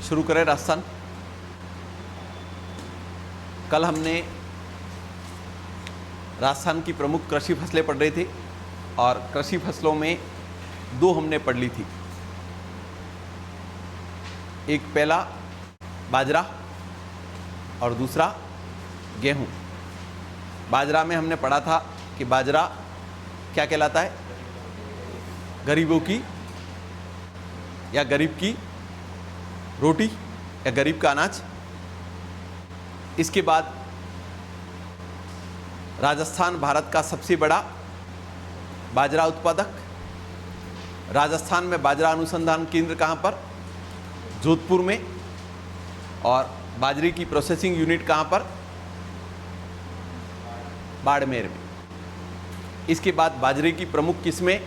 शुरू करें राजस्थान। कल हमने राजस्थान की प्रमुख कृषि फसलें पढ़ रहे थे और कृषि फसलों में दो हमने पढ़ ली थी। एक पहला बाजरा और दूसरा गेहूं। बाजरा में हमने पढ़ा था कि बाजरा क्या कहलाता है? गरीबों की या गरीब की रोटी या गरीब का अनाज। इसके बाद राजस्थान भारत का सबसे बड़ा बाजरा उत्पादक। राजस्थान में बाजरा अनुसंधान केंद्र कहाँ पर? जोधपुर में। और बाजरे की प्रोसेसिंग यूनिट कहाँ पर? बाड़मेर में। इसके बाद बाजरे की प्रमुख किस्में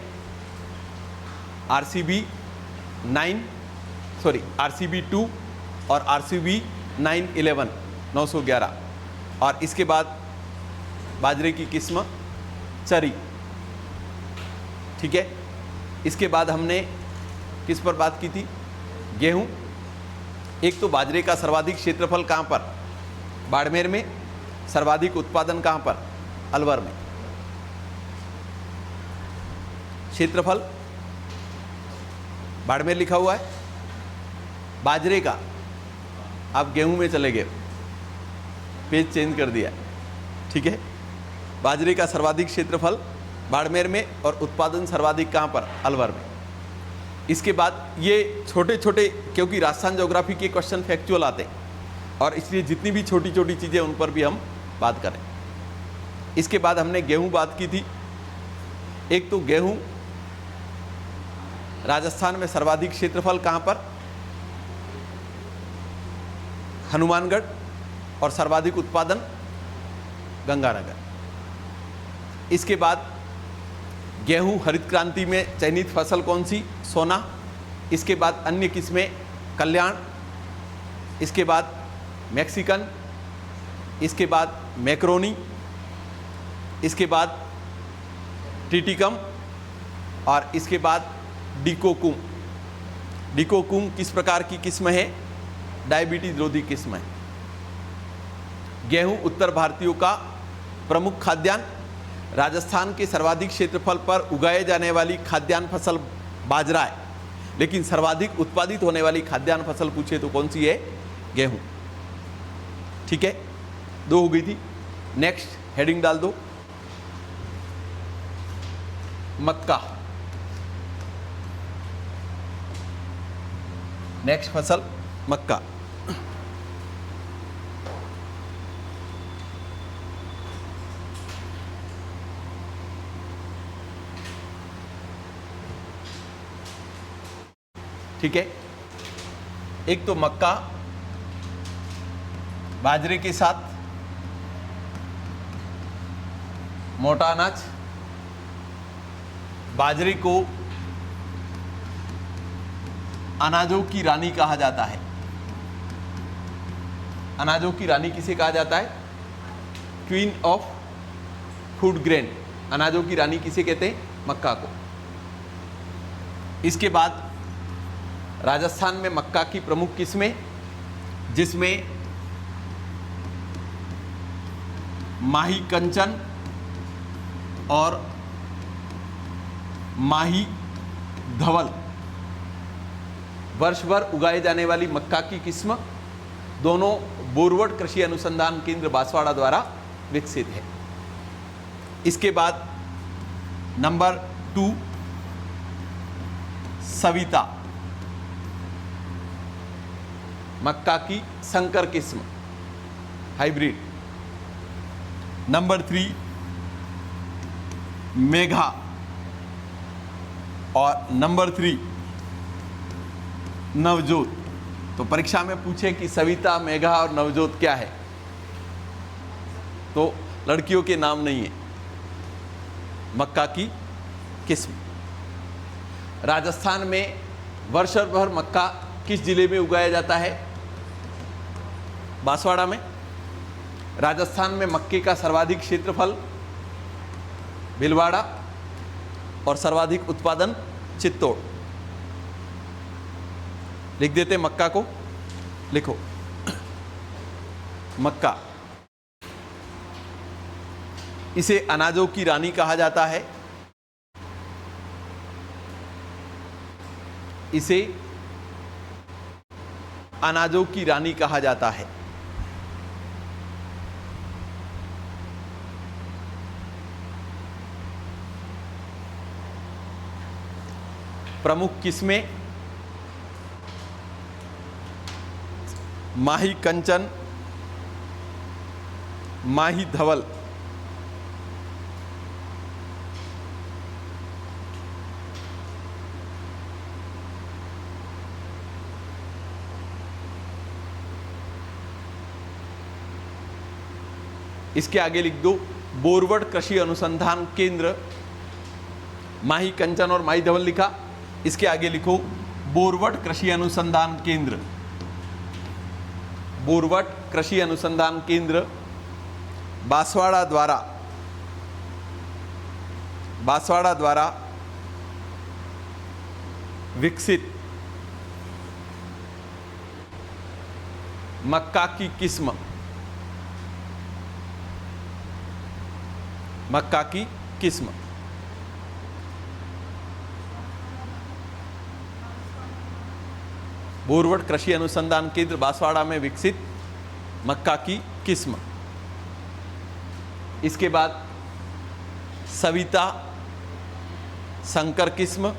RCB 2 और RCB 911 911। और इसके बाद बाजरे की किस्म चरी। ठीक है। इसके बाद हमने किस पर बात की थी? गेहूं। एक तो बाजरे का सर्वाधिक क्षेत्रफल कहाँ पर? बाड़मेर में। सर्वाधिक उत्पादन कहाँ पर? अलवर में। क्षेत्रफल बाड़मेर लिखा हुआ है। बाजरे का, आप गेहूं में चले गए, पेज चेंज कर दिया। ठीक है। बाजरे का सर्वाधिक क्षेत्रफल बाड़मेर में और उत्पादन सर्वाधिक कहाँ पर? अलवर में। इसके बाद ये छोटे छोटे, क्योंकि राजस्थान ज्योग्राफी के क्वेश्चन फैक्चुअल आते हैं और इसलिए जितनी भी छोटी छोटी चीज़ें उन पर भी हम बात करें। इसके बाद हमने गेहूं बात की थी। एक तो गेहूं राजस्थान में सर्वाधिक क्षेत्रफल कहाँ पर? हनुमानगढ़। और सर्वाधिक उत्पादन गंगानगर। इसके बाद गेहूं हरित क्रांति में चयनित फसल कौन सी? सोना। इसके बाद अन्य किस्में कल्याण। इसके बाद मैक्सिकन। इसके बाद मैक्रोनी। इसके बाद टिटिकम। और इसके बाद डिकोकुम। डिकोकुम किस प्रकार की किस्म है? डायबिटीज विरोधी किस्म है। गेहूं उत्तर भारतीयों का प्रमुख खाद्यान्न। राजस्थान के सर्वाधिक क्षेत्रफल पर उगाए जाने वाली खाद्यान्न फसल बाजरा है, लेकिन सर्वाधिक उत्पादित होने वाली खाद्यान्न फसल पूछे तो कौन सी है? गेहूं। ठीक है। दो हो गई थी। नेक्स्ट हेडिंग डाल दो, मक्का। नेक्स्ट फसल मक्का। ठीक है। एक तो मक्का बाजरे के साथ मोटा अनाज। बाजरे को अनाजों की रानी कहा जाता है। अनाजों की रानी किसे कहा जाता है? Queen of food grain. अनाजों की रानी किसे कहते हैं? मक्का को। इसके बाद राजस्थान में मक्का की प्रमुख किस्में, जिसमें माही कंचन और माही धवल वर्ष भर उगाए जाने वाली मक्का की किस्म दोनों बोरवड कृषि अनुसंधान केंद्र बांसवाड़ा द्वारा विकसित है। इसके बाद नंबर 2 सविता, मक्का की संकर किस्म, हाइब्रिड। नंबर 3 मेघा। और नंबर 3 नवजोत। तो परीक्षा में पूछे कि सविता, मेघा और नवजोत क्या है, तो लड़कियों के नाम नहीं है, मक्का की किस्म। राजस्थान में वर्ष भर मक्का किस जिले में उगाया जाता है? बांसवाड़ा में। राजस्थान में मक्के का सर्वाधिक क्षेत्रफल भीलवाड़ा और सर्वाधिक उत्पादन चित्तौड़। लिख देते मक्का को। लिखो, मक्का, इसे अनाजों की रानी कहा जाता है। इसे अनाजों की रानी कहा जाता है। प्रमुख किस्में माही कंचन, माही धवल, इसके आगे लिख दो बोरवड कृषि अनुसंधान केंद्र, माही कंचन और माही धवल लिखा, इसके आगे लिखो बोरवड कृषि अनुसंधान केंद्र, बोरवड कृषि अनुसंधान केंद्र बांसवाड़ा द्वारा विकसित मक्का की किस्म, मक्का की किस्म, बोरवड कृषि अनुसंधान केंद्र बांसवाड़ा में विकसित मक्का की किस्म। इसके बाद सविता संकर किस्म,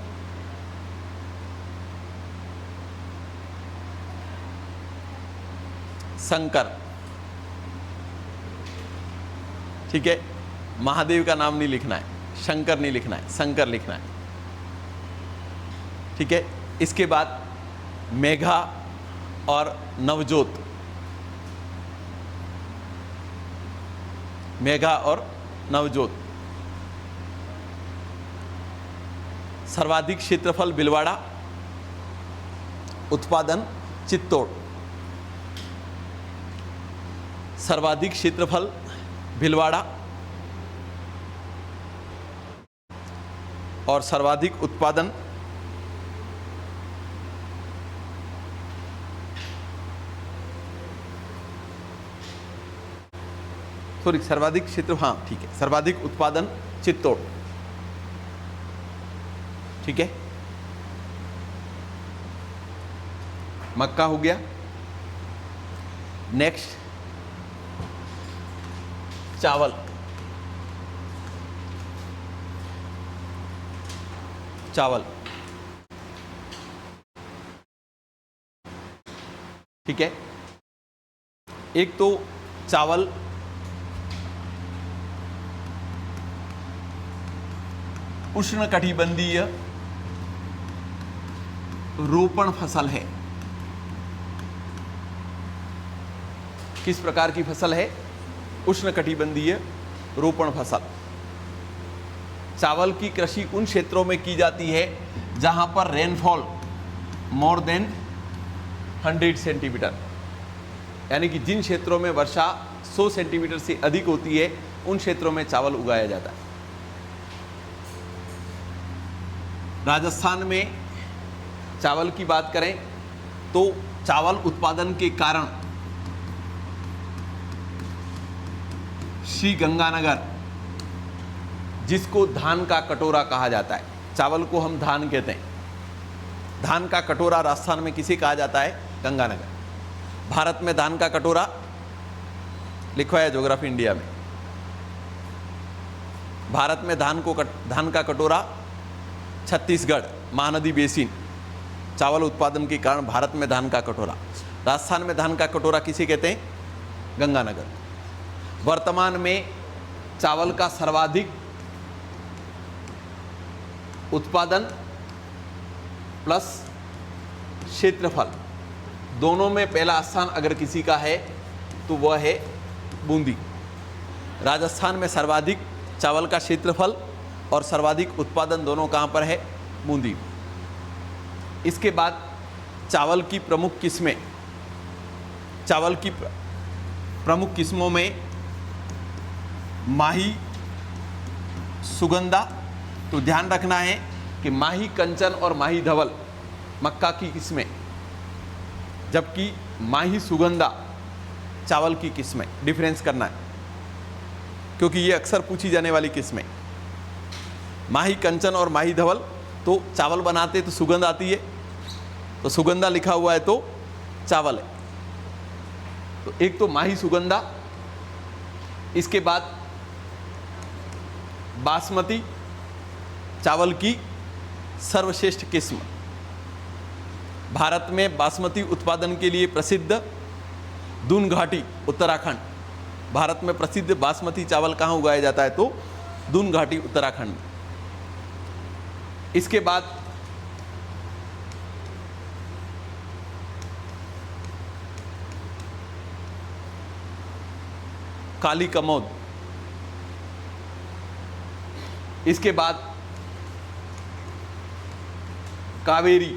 संकर, ठीक है, महादेव का नाम नहीं लिखना है, शंकर नहीं लिखना है, शंकर लिखना है, ठीक है। इसके बाद मेघा और नवजोत, मेघा और नवजोत। सर्वाधिक क्षेत्रफल भिलवाड़ा, उत्पादन चित्तौड़, सर्वाधिक क्षेत्रफल भिलवाड़ा और सर्वाधिक उत्पादन सर्वाधिक क्षेत्र, हाँ ठीक है, सर्वाधिक उत्पादन चित्तौड़, ठीक है। मक्का हो गया। नेक्स्ट चावल, चावल, ठीक है। एक तो चावल उष्णकटिबंधीय रोपण फसल है। किस प्रकार की फसल है? उष्णकटिबंधीय रोपण फसल। चावल की कृषि उन क्षेत्रों में की जाती है जहां पर रेनफॉल मोर देन 100 सेंटीमीटर, यानी कि जिन क्षेत्रों में वर्षा 100 सेंटीमीटर से अधिक होती है उन क्षेत्रों में चावल उगाया जाता है। राजस्थान में चावल की बात करें तो चावल उत्पादन के कारण श्री गंगानगर, जिसको धान का कटोरा कहा जाता है, चावल को हम धान कहते हैं, धान का कटोरा राजस्थान में किसे कहा जाता है? गंगानगर। भारत में धान का कटोरा लिखवाया ज्योग्राफी इंडिया में, भारत में धान का कटोरा छत्तीसगढ़ महानदी बेसिन, चावल उत्पादन के कारण भारत में धान का कटोरा। राजस्थान में धान का कटोरा किसे कहते हैं? गंगानगर। वर्तमान में चावल का सर्वाधिक उत्पादन प्लस क्षेत्रफल दोनों में पहला स्थान अगर किसी का है तो वह है बूंदी। राजस्थान में सर्वाधिक चावल का क्षेत्रफल और सर्वाधिक उत्पादन दोनों कहाँ पर है? बूंदी। इसके बाद चावल की प्रमुख किस्में, चावल की प्रमुख किस्मों में माही सुगंधा, तो ध्यान रखना है कि माही कंचन और माही धवल मक्का की किस्में, जबकि माही सुगंधा चावल की किस्में, डिफरेंस करना है क्योंकि ये अक्सर पूछी जाने वाली किस्में। माही कंचन और माही धवल, तो चावल बनाते तो सुगंध आती है, तो सुगंधा लिखा हुआ है तो चावल है। तो एक तो माही सुगंधा, इसके बाद बासमती चावल की सर्वश्रेष्ठ किस्म। भारत में बासमती उत्पादन के लिए प्रसिद्ध दून घाटी उत्तराखंड। भारत में प्रसिद्ध बासमती चावल कहाँ उगाया जाता है तो दून घाटी उत्तराखंड में। इसके बाद काली कमोद, इसके बाद कावेरी,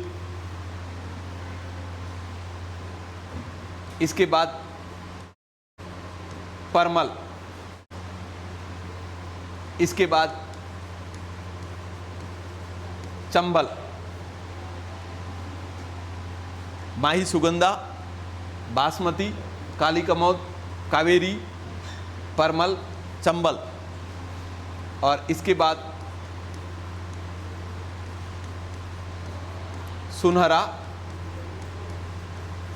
इसके बाद परमल, इसके बाद चंबल। माही सुगंधा, बासमती, काली कमोद, कावेरी, परमल, चंबल, और इसके बाद सुनहरा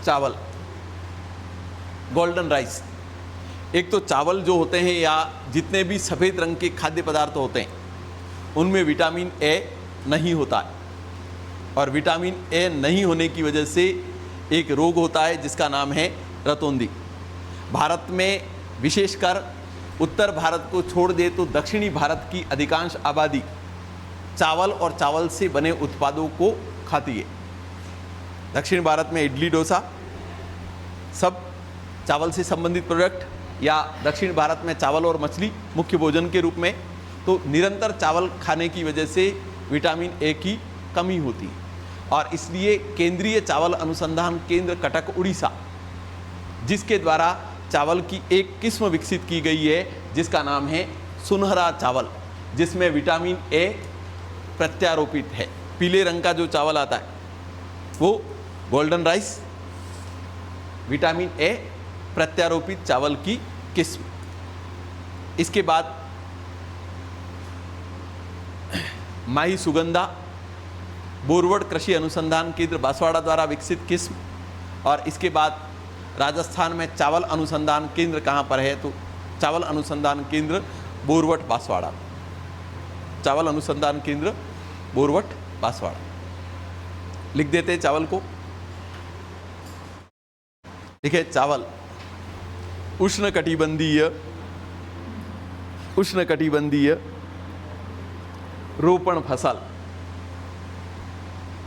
चावल, गोल्डन राइस। एक तो चावल जो होते हैं या जितने भी सफ़ेद रंग के खाद्य पदार्थ होते हैं उनमें विटामिन ए नहीं होता है, और विटामिन ए नहीं होने की वजह से एक रोग होता है जिसका नाम है रतौंधी। भारत में विशेषकर उत्तर भारत को छोड़ दे तो दक्षिणी भारत की अधिकांश आबादी चावल और चावल से बने उत्पादों को खाती है। दक्षिण भारत में इडली डोसा सब चावल से संबंधित प्रोडक्ट, या दक्षिण भारत में चावल और मछली मुख्य भोजन के रूप में। तो निरंतर चावल खाने की वजह से विटामिन ए की कमी होती है, और इसलिए केंद्रीय चावल अनुसंधान केंद्र कटक उड़ीसा, जिसके द्वारा चावल की एक किस्म विकसित की गई है जिसका नाम है सुनहरा चावल, जिसमें विटामिन ए प्रत्यारोपित है। पीले रंग का जो चावल आता है वो गोल्डन राइस, विटामिन ए प्रत्यारोपित चावल की किस्म। इसके बाद माही सुगंधा बोरवड कृषि अनुसंधान केंद्र बांसवाड़ा द्वारा विकसित किस्म, और इसके बाद राजस्थान में चावल अनुसंधान केंद्र कहाँ पर है तो चावल अनुसंधान केंद्र बोरवट बांसवाड़ा, चावल अनुसंधान केंद्र बोरवट बांसवाड़ा। लिख देते हैं चावल को। देखिए चावल उष्णकटिबंधीय रोपण फसल।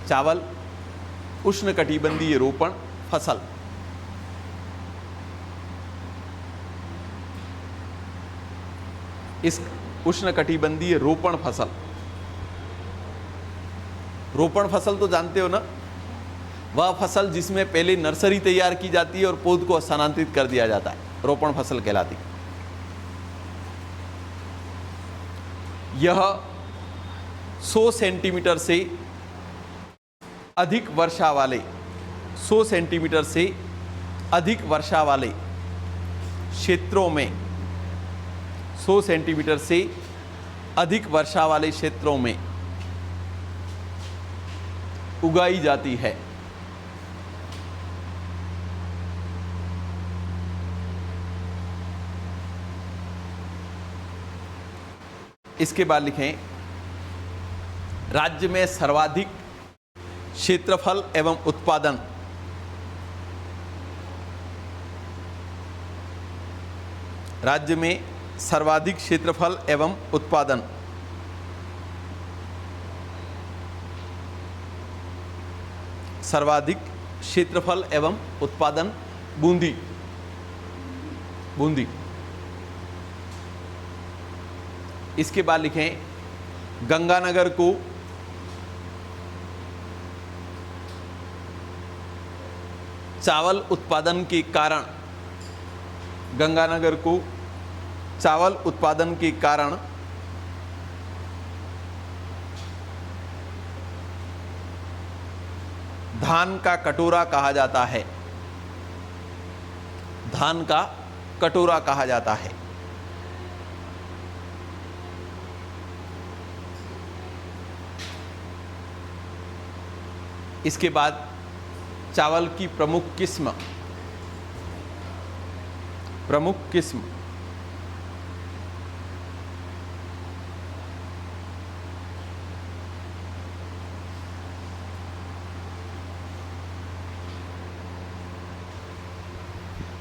चावल उष्णकटिबंधीय रोपण फसल। इस उष्णकटिबंधीय रोपण फसल, रोपण फसल तो जानते हो ना, वह फसल जिसमें पहले नर्सरी तैयार की जाती है और पौध को स्थानांतरित कर दिया जाता है, रोपण फसल कहलाती। यह 100 सेंटीमीटर से अधिक वर्षा वाले 100 सेंटीमीटर से अधिक वर्षा वाले क्षेत्रों में 100 सेंटीमीटर से अधिक वर्षा वाले क्षेत्रों में उगाई जाती है। इसके बाद लिखें राज्य में सर्वाधिक क्षेत्रफल एवं उत्पादन। राज्य में सर्वाधिक क्षेत्रफल एवं उत्पादन। सर्वाधिक क्षेत्रफल एवं उत्पादन बूंदी। बूंदी। इसके बाद लिखें गंगानगर को चावल उत्पादन के कारण, गंगानगर को चावल उत्पादन के कारण धान का कटोरा कहा जाता है। धान का कटोरा कहा जाता है। इसके बाद चावल की प्रमुख किस्म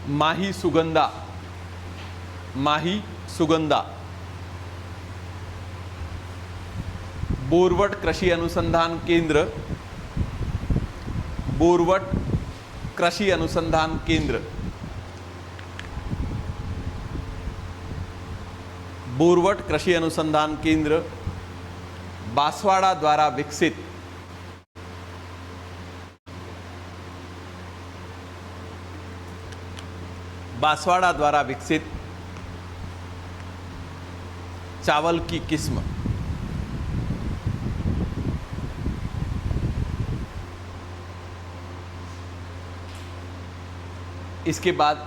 माही सुगंधा, बोरवट कृषि अनुसंधान केंद्र, बोरवट कृषि अनुसंधान केंद्र, बोरवट कृषि अनुसंधान केंद्र, बांसवाड़ा द्वारा विकसित, बांसवाड़ा द्वारा विकसित चावल की किस्म, इसके बाद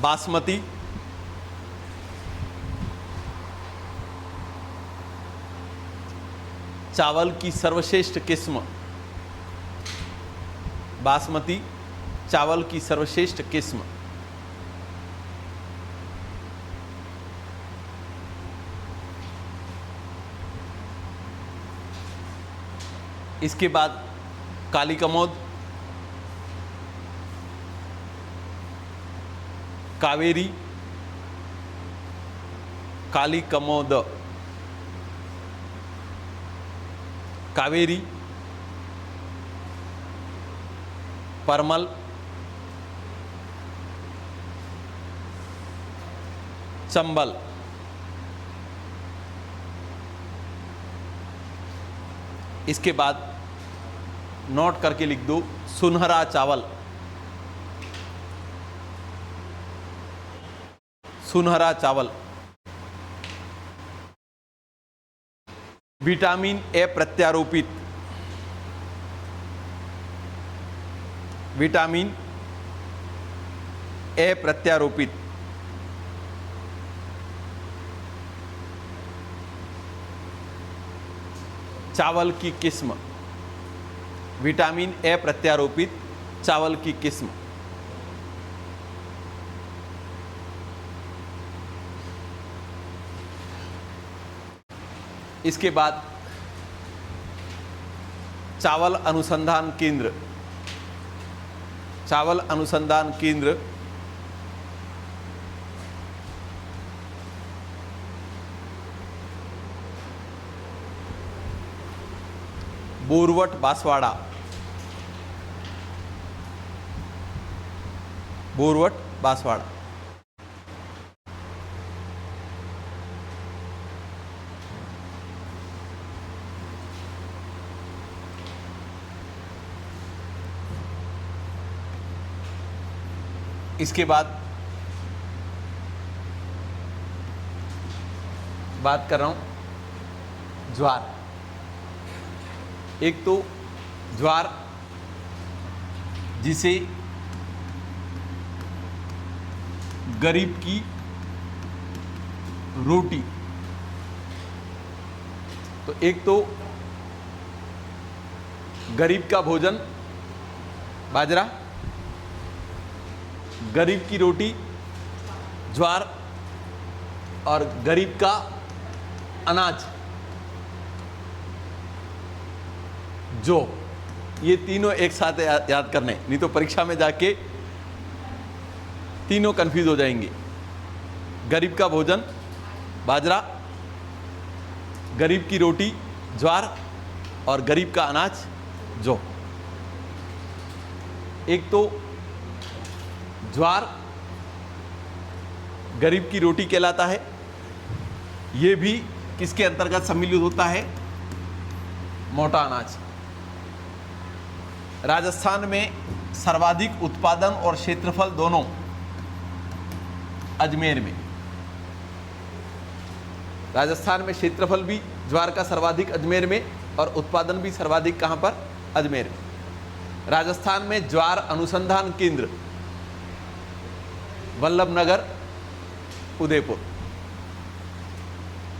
बासमती, चावल की सर्वश्रेष्ठ किस्म, बासमती चावल की सर्वश्रेष्ठ किस्म। इसके बाद काली कमोद, कावेरी, काली कमोद, कावेरी, परमल, चंबल। इसके बाद नोट करके लिख दो सुनहरा चावल, सुनहरा चावल, विटामिन ए प्रत्यारोपित, विटामिन ए प्रत्यारोपित, चावल की किस्म, विटामिन ए प्रत्यारोपित चावल की किस्म। इसके बाद चावल अनुसंधान केंद्र, चावल अनुसंधान केंद्र, बोरवट बांसवाड़ा, बोरवट बांसवाड़ा। इसके बाद बात कर रहा हूं ज्वार। एक तो ज्वार जिसे गरीब की रोटी, तो एक तो गरीब का भोजन बाजरा, गरीब की रोटी ज्वार, और गरीब का अनाज जो, ये तीनों एक साथ याद करने, नहीं तो परीक्षा में जाके तीनों कंफ्यूज हो जाएंगे। गरीब का भोजन बाजरा, गरीब की रोटी ज्वार, और गरीब का अनाज जो। एक तो ज्वार गरीब की रोटी कहलाता है, ये भी किसके अंतर्गत सम्मिलित होता है? मोटा अनाज। राजस्थान में सर्वाधिक उत्पादन और क्षेत्रफल दोनों अजमेर में। राजस्थान में क्षेत्रफल भी ज्वार का सर्वाधिक अजमेर में, और उत्पादन भी सर्वाधिक कहां पर? अजमेर में। राजस्थान में ज्वार अनुसंधान केंद्र, वल्लभनगर, उदयपुर।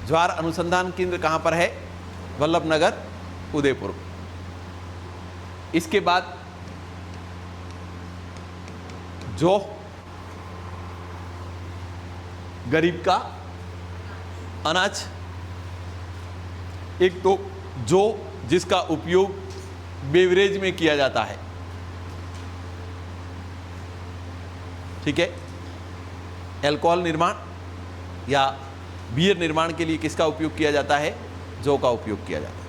ज्वार अनुसंधान केंद्र कहाँ पर है? वल्लभनगर, उदयपुर। इसके बाद जौ, गरीब का अनाज। एक तो जौ जिसका उपयोग बेवरेज में किया जाता है, ठीक है, अल्कोहल निर्माण या बियर निर्माण के लिए किसका उपयोग किया जाता है? जौ का उपयोग किया जाता है।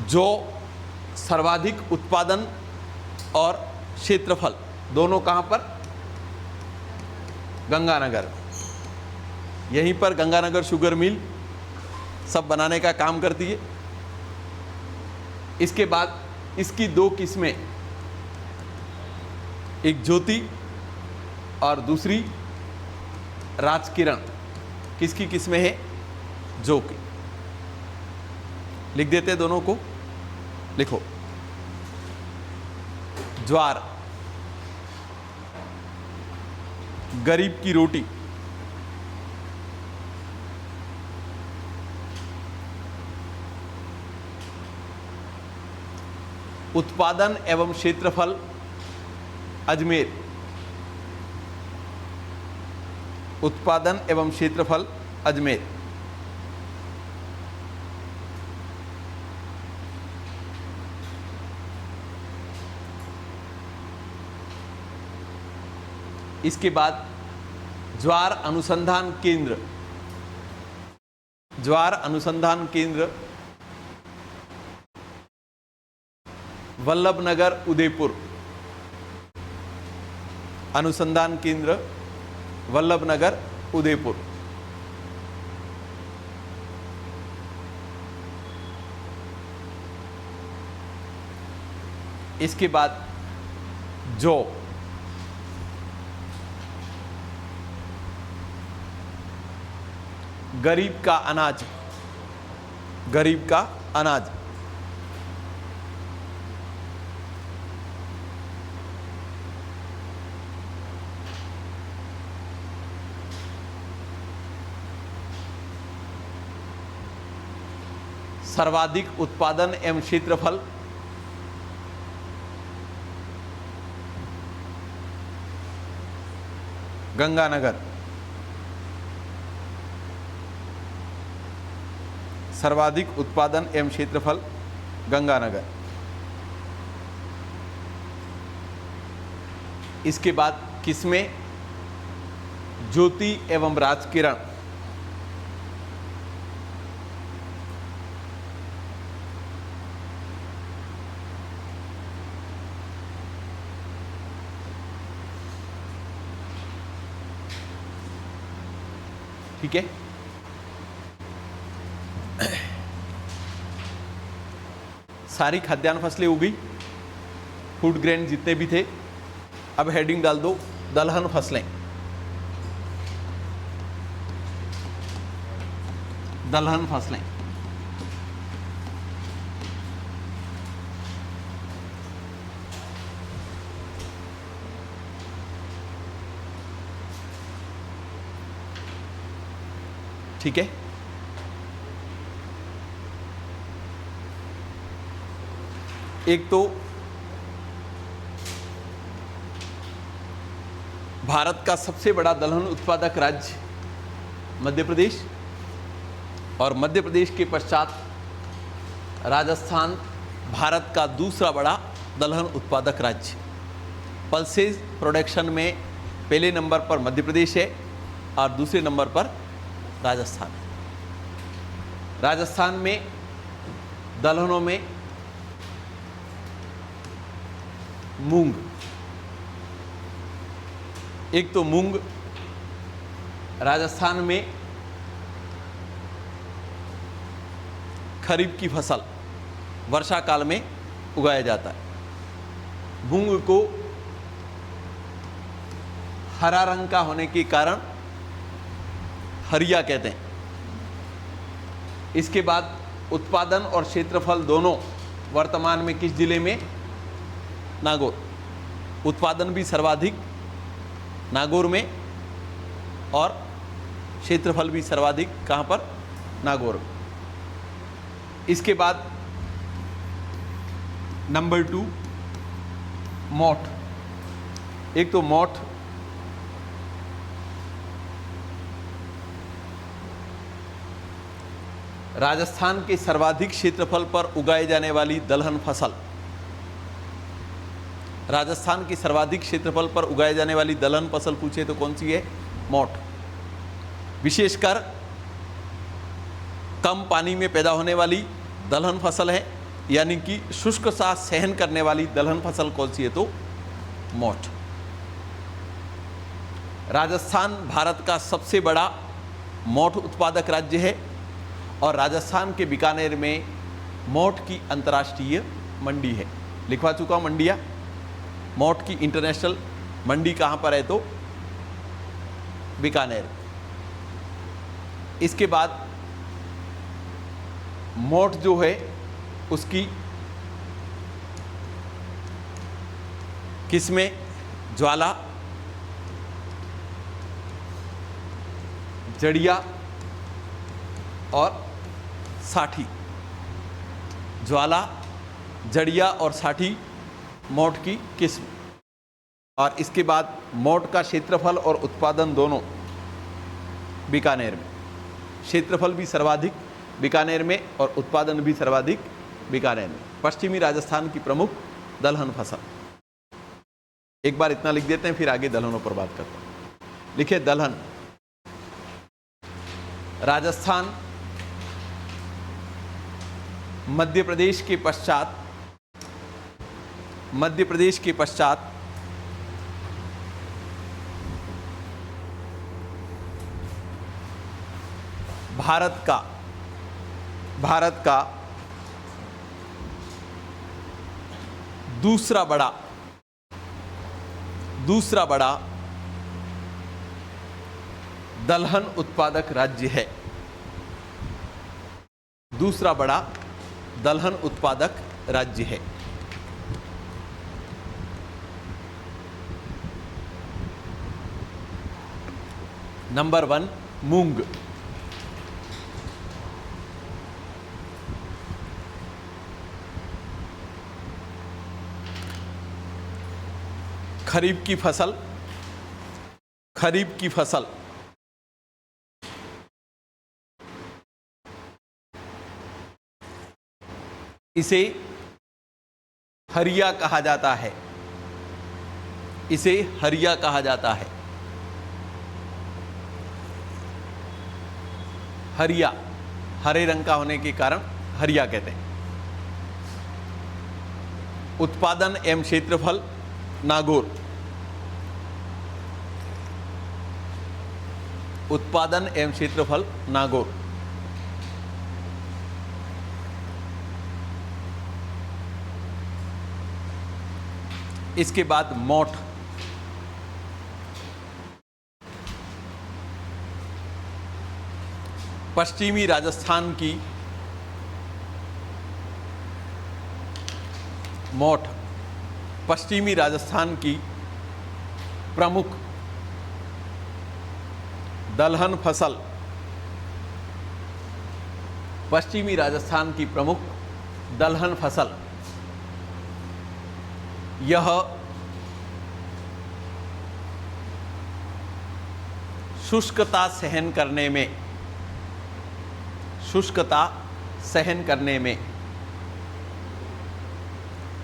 जौ सर्वाधिक उत्पादन और क्षेत्रफल दोनों कहां पर? गंगानगर। यहीं पर गंगानगर शुगर मिल सब बनाने का काम करती है। इसके बाद इसकी दो किस्में, एक ज्योति और दूसरी राजकिरण। किसकी किस्में है? जौ की। लिख देते दोनों को, लिखो। ज्वार, गरीब की रोटी, उत्पादन एवं क्षेत्रफल अजमेर, उत्पादन एवं क्षेत्रफल अजमेर। इसके बाद ज्वार अनुसंधान केंद्र, ज्वार अनुसंधान केंद्र वल्लभनगर, उदयपुर। अनुसंधान केंद्र वल्लभनगर, उदयपुर। इसके बाद जौ, गरीब का अनाज, गरीब का अनाज। सर्वाधिक उत्पादन एवं क्षेत्रफल गंगानगर। सर्वाधिक उत्पादन एवं क्षेत्रफल गंगानगर। इसके बाद किसमें? ज्योति एवं राजकिरण। ठीक है, सारी खाद्यान्न फसलें हो गई, फूड ग्रेन जितने भी थे। अब हेडिंग डाल दो, दलहन फसलें। दलहन फसलें, ठीक है। एक तो भारत का सबसे बड़ा दलहन उत्पादक राज्य मध्य प्रदेश, और मध्य प्रदेश के पश्चात राजस्थान भारत का दूसरा बड़ा दलहन उत्पादक राज्य। पल्सेस प्रोडक्शन में पहले नंबर पर मध्य प्रदेश है और दूसरे नंबर पर राजस्थान है। राजस्थान में दलहनों में मूंग, एक तो मूंग राजस्थान में खरीफ की फसल वर्षा काल में उगाया जाता है। मूंग को हरा रंग का होने के कारण हरिया कहते हैं। इसके बाद उत्पादन और क्षेत्रफल दोनों वर्तमान में किस जिले में? नागौर। उत्पादन भी सर्वाधिक नागौर में, और क्षेत्रफल भी सर्वाधिक कहाँ पर? नागौर में। इसके बाद नंबर 2 मोठ। एक तो मोठ राजस्थान के सर्वाधिक क्षेत्रफल पर उगाई जाने वाली दलहन फसल। राजस्थान के सर्वाधिक क्षेत्रफल पर उगाई जाने वाली दलहन फसल पूछे तो कौन सी है? मोठ। विशेषकर कम पानी में पैदा होने वाली दलहन फसल है, यानी कि शुष्क सा सहन करने वाली दलहन फसल कौन सी है? तो मोठ। राजस्थान भारत का सबसे बड़ा मोठ उत्पादक राज्य है और राजस्थान के बीकानेर में मोठ की अंतर्राष्ट्रीय मंडी है। लिखवा चुका हूं मंडिया। मोठ की इंटरनेशनल मंडी कहाँ पर है? तो बीकानेर। इसके बाद मोठ जो है उसकी किस्में ज्वाला, जड़िया और साठी। ज्वाला, जड़िया और साठी मोठ की किस्म। और इसके बाद मोठ का क्षेत्रफल और उत्पादन दोनों बीकानेर में। क्षेत्रफल भी सर्वाधिक बीकानेर में और उत्पादन भी सर्वाधिक बीकानेर में। पश्चिमी राजस्थान की प्रमुख दलहन फसल। एक बार इतना लिख देते हैं, फिर आगे दलहनों पर बात करते हैं। लिखिए दलहन। राजस्थान मध्य प्रदेश के पश्चात भारत का दूसरा बड़ा दलहन उत्पादक राज्य है। दूसरा बड़ा दलहन उत्पादक राज्य है। नंबर 1 मूंग। खरीफ की फसल इसे हरिया कहा जाता है। हरिया हरे रंग का होने के कारण हरिया कहते हैं। उत्पादन एवं क्षेत्रफल नागौर। उत्पादन एवं क्षेत्रफल नागौर। इसके बाद मोठ। पश्चिमी राजस्थान की मोठ पश्चिमी राजस्थान की प्रमुख दलहन फसल। पश्चिमी राजस्थान की प्रमुख दलहन फसल। यह शुष्कता सहन करने में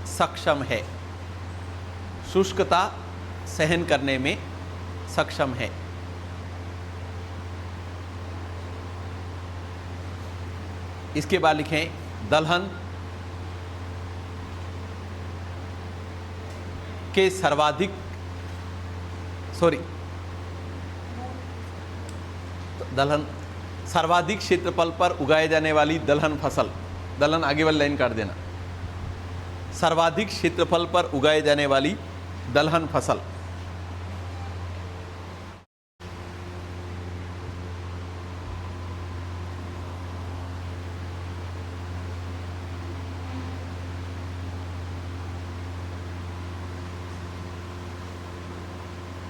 सक्षम है। शुष्कता सहन करने में सक्षम है। इसके बाद लिखें दलहन के सर्वाधिक क्षेत्रफल पर उगाए जाने वाली दलहन फसल। दलहन आगे वाली लाइन काट देना। सर्वाधिक क्षेत्रफल पर उगाए जाने वाली दलहन फसल।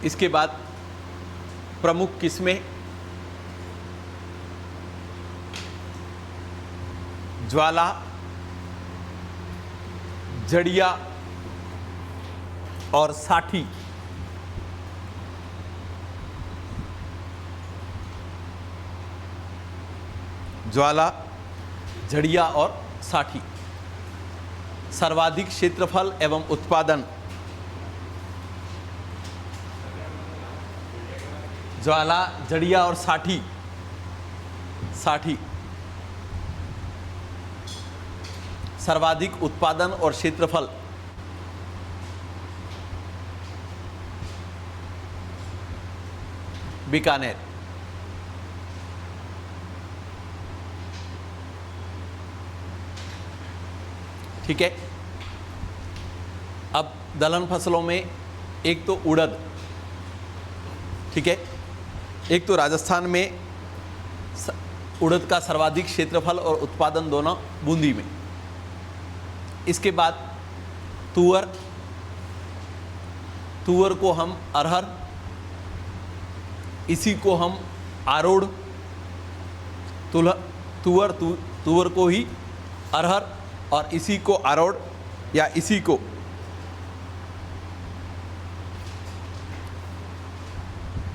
इसके बाद प्रमुख किस्में ज्वाला, जड़िया और साठी। ज्वाला, जड़िया और साठी। सर्वाधिक क्षेत्रफल एवं उत्पादन ज्वाला, जड़िया और साठी। सर्वाधिक उत्पादन और क्षेत्रफल बीकानेर। ठीक है। अब दलहन फसलों में एक तो उड़द, ठीक है, एक तो राजस्थान में उड़द का सर्वाधिक क्षेत्रफल और उत्पादन दोनों बूंदी में। इसके बाद तुअर, तुअर को हम अरहर, इसी को हम आरोड़, तुअर को ही अरहर और इसी को आरोड़ या इसी को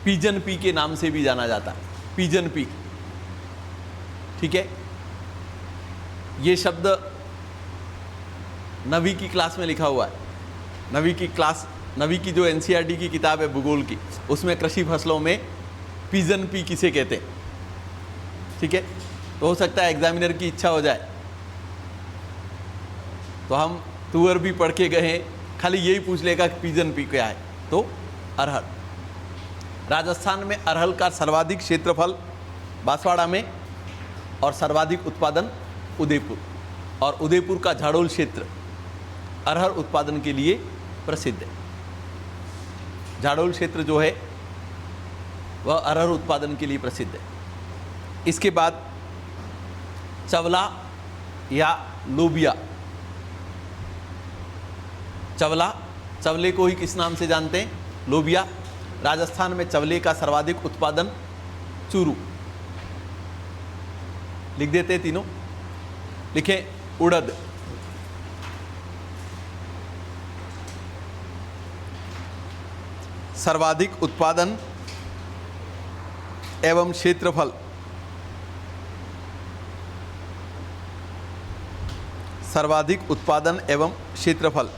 पीजन पी के नाम से भी जाना जाता है, पीजन पी। ठीक है। ये शब्द नवी की क्लास में लिखा हुआ है। नवी की जो एनसीईआरटी की किताब है भूगोल की, उसमें कृषि फसलों में पीजन पी किसे कहते हैं। ठीक है। तो हो सकता है एग्जामिनर की इच्छा हो जाए तो हम तुअर भी पढ़ के गए, खाली यही पूछ लेगा कि पीजन पी क्या है, तो अरहर। राजस्थान में अरहर का सर्वाधिक क्षेत्रफल बांसवाड़ा में और सर्वाधिक उत्पादन उदयपुर, और उदयपुर का झाड़ोल क्षेत्र अरहर उत्पादन के लिए प्रसिद्ध है। झाड़ोल क्षेत्र जो है वह अरहर उत्पादन के लिए प्रसिद्ध है। इसके बाद चवला या लोबिया। चवले को ही किस नाम से जानते हैं? लोबिया। राजस्थान में चवले का सर्वाधिक उत्पादन चूरू। लिख देते हैं तीनों। लिखें उड़द, सर्वाधिक उत्पादन एवं क्षेत्रफल, सर्वाधिक उत्पादन एवं क्षेत्रफल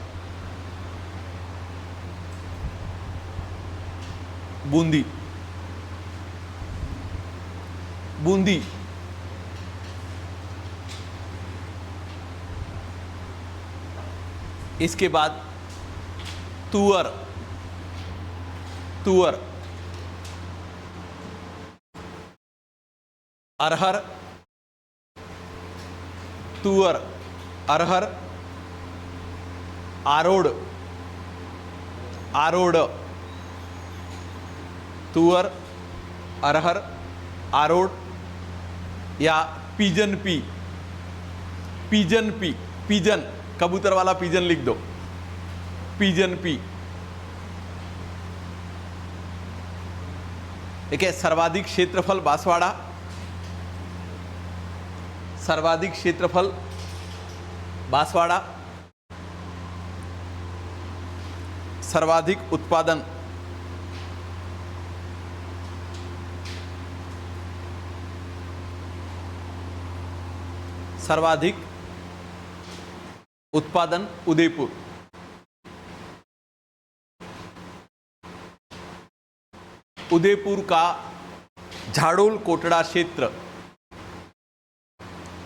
बूंदी। इसके बाद तुअर, अरहर, तुअर, अरहर, आरोड़, तुअर, अरहर, आरोड़ या पीजन पी। पीजन कबूतर वाला पीजन लिख दो, पीजन पी। ठीक है। सर्वाधिक क्षेत्रफल बांसवाड़ा, सर्वाधिक क्षेत्रफल बांसवाड़ा, सर्वाधिक उत्पादन उदयपुर। उदयपुर का झाड़ोल कोटड़ा क्षेत्र,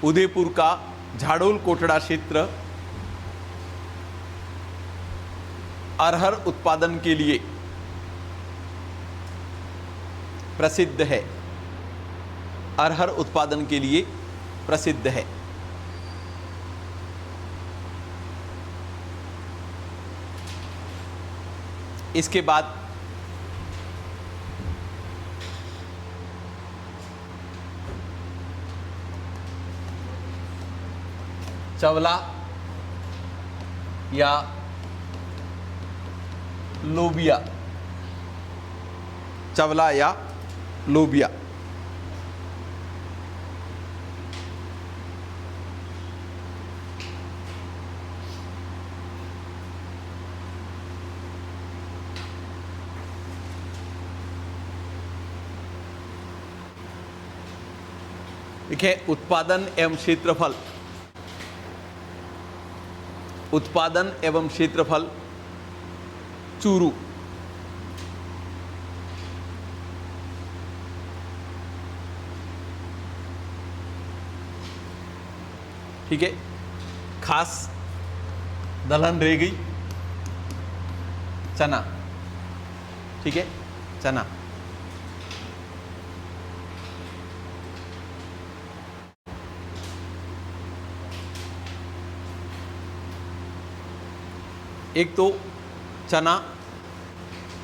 उदयपुर का झाड़ोल कोटड़ा क्षेत्र अरहर उत्पादन के लिए प्रसिद्ध है। अरहर उत्पादन के लिए प्रसिद्ध है। इसके बाद चवला या लोबिया। चवला या लोबिया। देखिए उत्पादन एवं क्षेत्रफल, उत्पादन एवं क्षेत्रफल चूरू। ठीक है, खास दलहन रह गई चना। ठीक है, चना। एक तो चना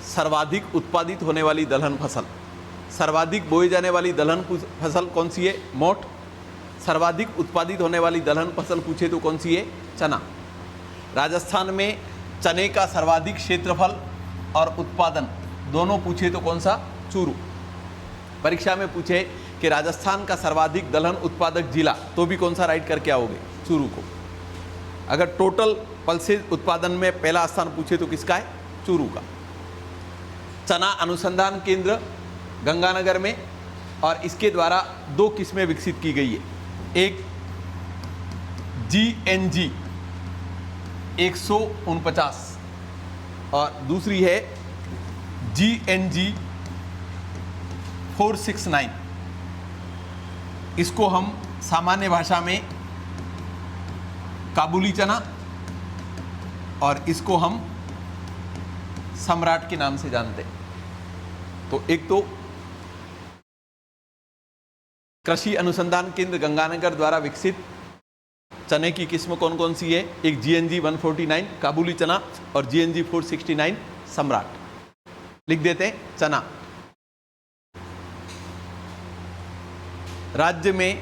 सर्वाधिक उत्पादित होने वाली दलहन फसल, सर्वाधिक बोई जाने वाली दलहन फसल कौन सी है? मोठ। सर्वाधिक उत्पादित होने वाली दलहन फसल पूछे तो कौन सी है? चना। राजस्थान में चने का सर्वाधिक क्षेत्रफल और उत्पादन दोनों पूछे तो कौन सा? चूरू। परीक्षा में पूछे कि राजस्थान का सर्वाधिक दलहन उत्पादक जिला, तो भी कौन सा राइट करके आओगे? चूरू को। अगर टोटल पल्सेज उत्पादन में पहला स्थान पूछे तो किसका है? चूरू का। चना अनुसंधान केंद्र गंगानगर में, और इसके द्वारा दो किस्में विकसित की गई है। एक GNG 149 और दूसरी है GNG 469। इसको हम सामान्य भाषा में काबुली चना और इसको हम सम्राट के नाम से जानते हैं। तो एक तो कृषि अनुसंधान केंद्र गंगानगर द्वारा विकसित चने की किस्म कौन कौन सी है? एक GNG 149 काबुली चना और GNG 469 सम्राट। लिख देते हैं चना। राज्य में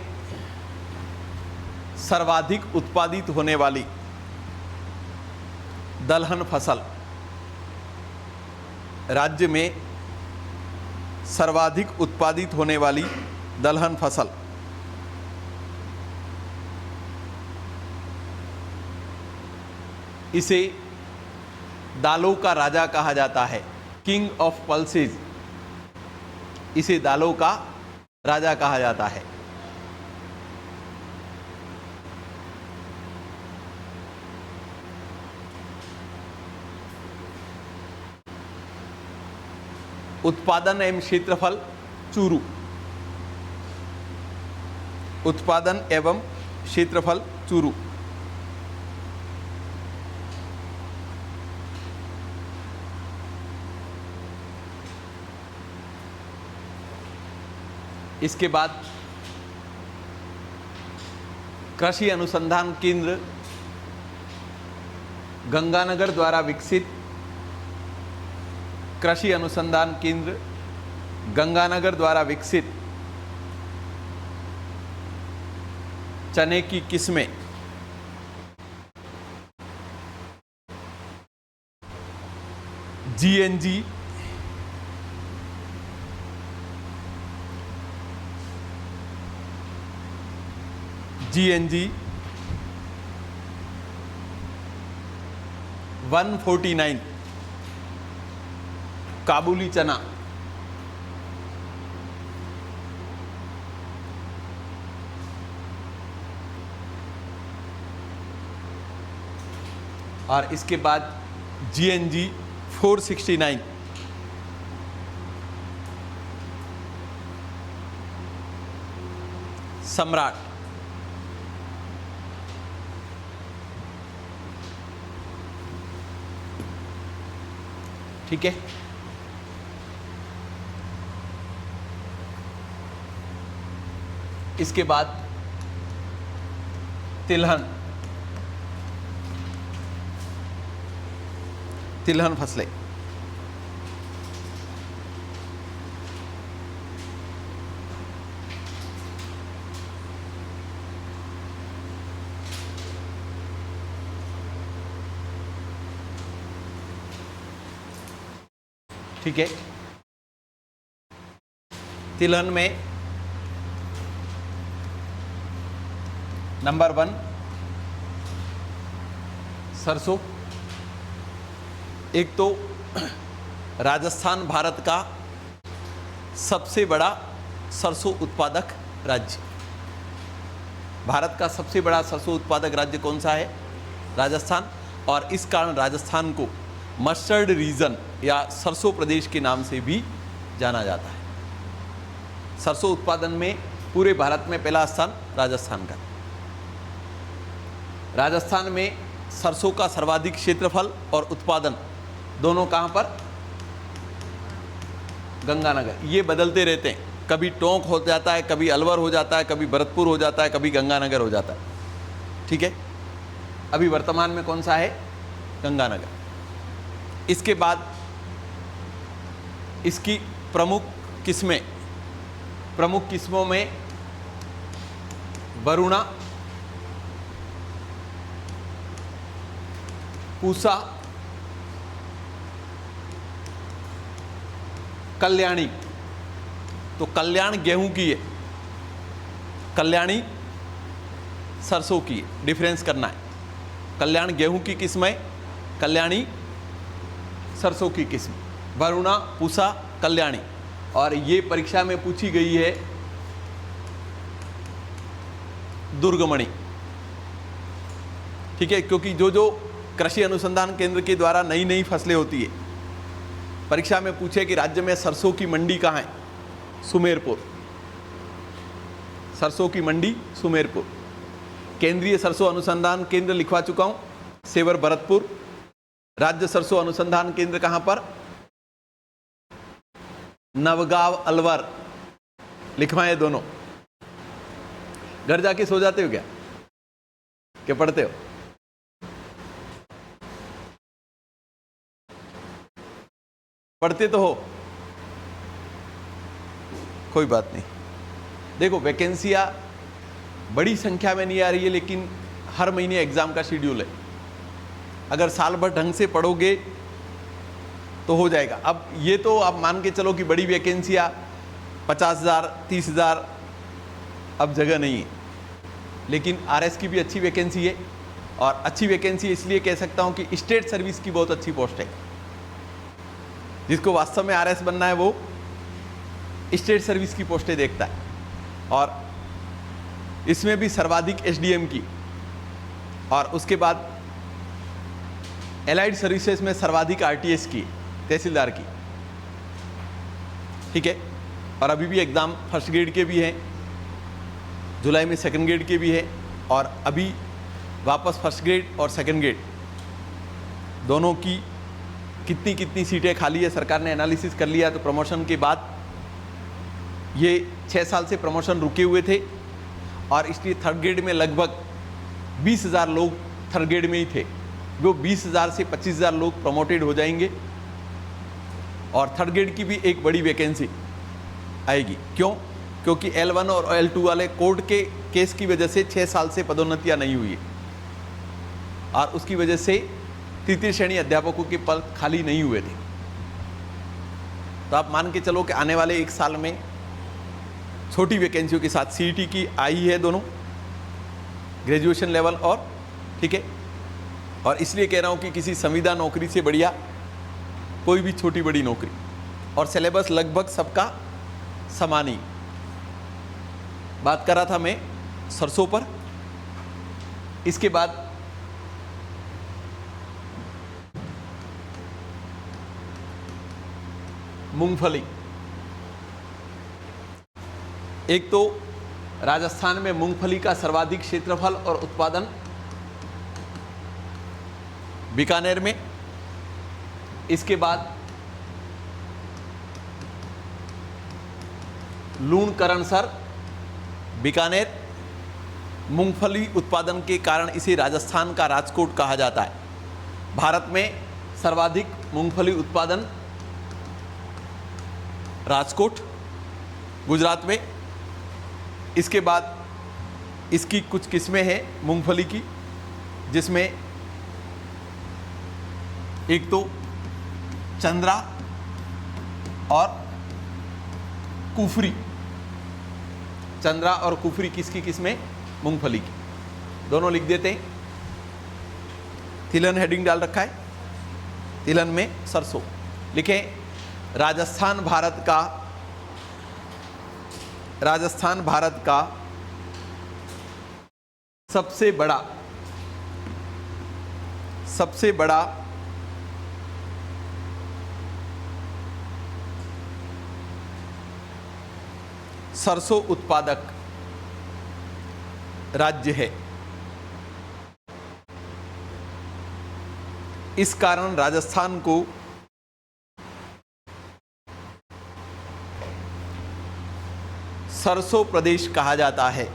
सर्वाधिक उत्पादित होने वाली दलहन फसल, राज्य में सर्वाधिक उत्पादित होने वाली दलहन फसल इसे दालों का राजा कहा जाता है, किंग ऑफ पल्सेज। इसे दालों का राजा कहा जाता है। उत्पादन एवं क्षेत्रफल चूरू, उत्पादन एवं क्षेत्रफल चूरू। इसके बाद कृषि अनुसंधान केंद्र गंगानगर द्वारा विकसित, कृषि अनुसंधान केंद्र गंगानगर द्वारा विकसित चने की किस्में GNG 149 काबुली चना, और इसके बाद GNG 469 सम्राट। ठीक है, इसके बाद तिलहन, तिलहन फसलें। ठीक है, तिलहन में नंबर 1 सरसों। एक तो राजस्थान भारत का सबसे बड़ा सरसों उत्पादक राज्य। भारत का सबसे बड़ा सरसों उत्पादक राज्य कौन सा है? राजस्थान। और इस कारण राजस्थान को मस्टर्ड रीजन या सरसों प्रदेश के नाम से भी जाना जाता है। सरसों उत्पादन में पूरे भारत में पहला स्थान राजस्थान का। राजस्थान में सरसों का सर्वाधिक क्षेत्रफल और उत्पादन दोनों कहाँ पर? गंगानगर। ये बदलते रहते हैं, कभी टोंक हो जाता है, कभी अलवर हो जाता है, कभी भरतपुर हो जाता है, कभी गंगानगर हो जाता है। ठीक है, अभी वर्तमान में कौन सा है? गंगानगर। इसके बाद इसकी प्रमुख किस्मों में वरुणा, पूसा, कल्याणी। तो कल्याण गेहूं की है, कल्याणी सरसों की है। डिफरेंस करना है, कल्याण गेहूं की किस्म है, कल्याणी सरसों की किस्म। वरुणा, पूसा, कल्याणी। और ये परीक्षा में पूछी गई है दुर्गमणि। ठीक है, क्योंकि जो कृषि अनुसंधान केंद्र के द्वारा नई नई फसलें होती है, परीक्षा में पूछे कि राज्य में सरसों की मंडी कहाँ है? सुमेरपुर। सरसों की मंडी सुमेरपुर। केंद्रीय सरसों अनुसंधान केंद्र लिखवा चुका हूं, सेवर भरतपुर। राज्य सरसों अनुसंधान केंद्र कहां पर? नवगांव अलवर। लिखवाएं दोनों। घर जाके सो जाते हो क्या पढ़ते हो? पढ़ते तो हो, कोई बात नहीं। देखो, वैकेंसियां बड़ी संख्या में नहीं आ रही है, लेकिन हर महीने एग्जाम का शेड्यूल है। अगर साल भर ढंग से पढ़ोगे तो हो जाएगा। अब ये तो आप मान के चलो कि बड़ी वैकेंसियां 50,000 30,000 अब जगह नहीं है, लेकिन आरएस की भी अच्छी वैकेंसी है। और अच्छी वैकेंसी इसलिए कह सकता हूं कि स्टेट सर्विस की बहुत अच्छी पोस्ट है। जिसको वास्तव में आरएस बनना है वो स्टेट सर्विस की पोस्टें देखता है। और इसमें भी सर्वाधिक एसडीएम की, और उसके बाद एलाइड सर्विसेज में सर्वाधिक आरटीएस की, तहसीलदार की। ठीक है, और अभी भी एग्ज़ाम फर्स्ट ग्रेड के भी हैं, जुलाई में सेकंड ग्रेड के भी है, और अभी वापस फर्स्ट ग्रेड और सेकंड ग्रेड दोनों की कितनी सीटें खाली है सरकार ने एनालिसिस कर लिया। तो प्रमोशन के बाद ये 6 साल से प्रमोशन रुके हुए थे, और इसलिए थर्ड ग्रेड में लगभग 20,000 लोग थर्ड ग्रेड में ही थे। वो 20,000 से 25,000 लोग प्रमोटेड हो जाएंगे, और थर्ड ग्रेड की भी एक बड़ी वैकेंसी आएगी। क्यों? क्योंकि L1 और L2 वाले कोर्ट के केस की वजह से 6 साल से पदोन्नतियां नहीं हुई है, और उसकी वजह से तृतीय श्रेणी अध्यापकों के पद खाली नहीं हुए थे। तो आप मान के चलो कि आने वाले 1 साल में छोटी वैकेंसियों के साथ सीईटी की आई है दोनों, ग्रेजुएशन लेवल और, ठीक है। और इसलिए कह रहा हूँ कि किसी संविदा नौकरी से बढ़िया कोई भी छोटी बड़ी नौकरी, और सिलेबस लगभग सबका समान ही। बात कर रहा था मैं सरसों पर। इसके बाद मूंगफली। एक तो राजस्थान में मूंगफली का सर्वाधिक क्षेत्रफल और उत्पादन बीकानेर में। इसके बाद लूणकरणसर, बीकानेर। मूंगफली उत्पादन के कारण इसे राजस्थान का राजकोट कहा जाता है। भारत में सर्वाधिक मूंगफली उत्पादन राजकोट, गुजरात में। इसके बाद इसकी कुछ किस्में हैं मूंगफली की, जिसमें एक तो चंद्रा और कुफरी। चंद्रा और कुफरी किसकी किसमें? मूंगफली की। दोनों लिख देते हैं। तिलहन हेडिंग डाल रखा है, तिलहन में सरसों। लिखें राजस्थान भारत का सबसे बड़ा सरसों उत्पादक राज्य है। इस कारण राजस्थान को सरसों प्रदेश कहा जाता है।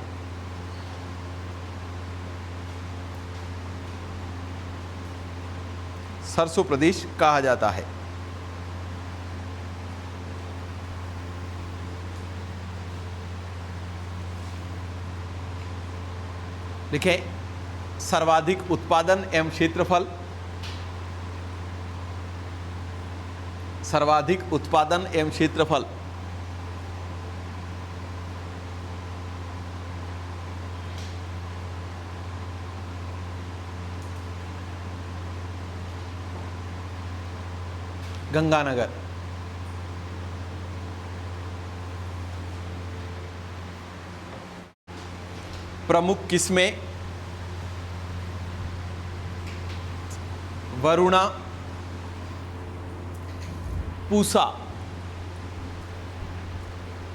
सरसों प्रदेश कहा जाता है। लिखें सर्वाधिक उत्पादन एवं क्षेत्रफल, सर्वाधिक उत्पादन एवं क्षेत्रफल गंगानगर। प्रमुख किस्में वरुणा, पूसा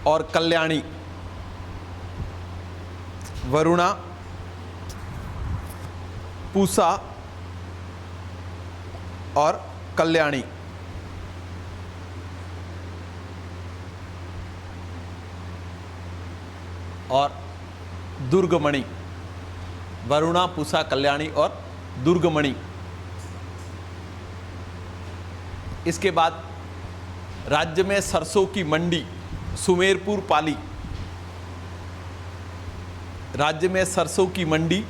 और कल्याणी। वरुणा, पूसा और कल्याणी। और दुर्गमणि। वरुणा, पूसा, कल्याणी और दुर्गमणि। इसके बाद राज्य में सरसों की मंडी सुमेरपुर पाली। राज्य में सरसों की मंडी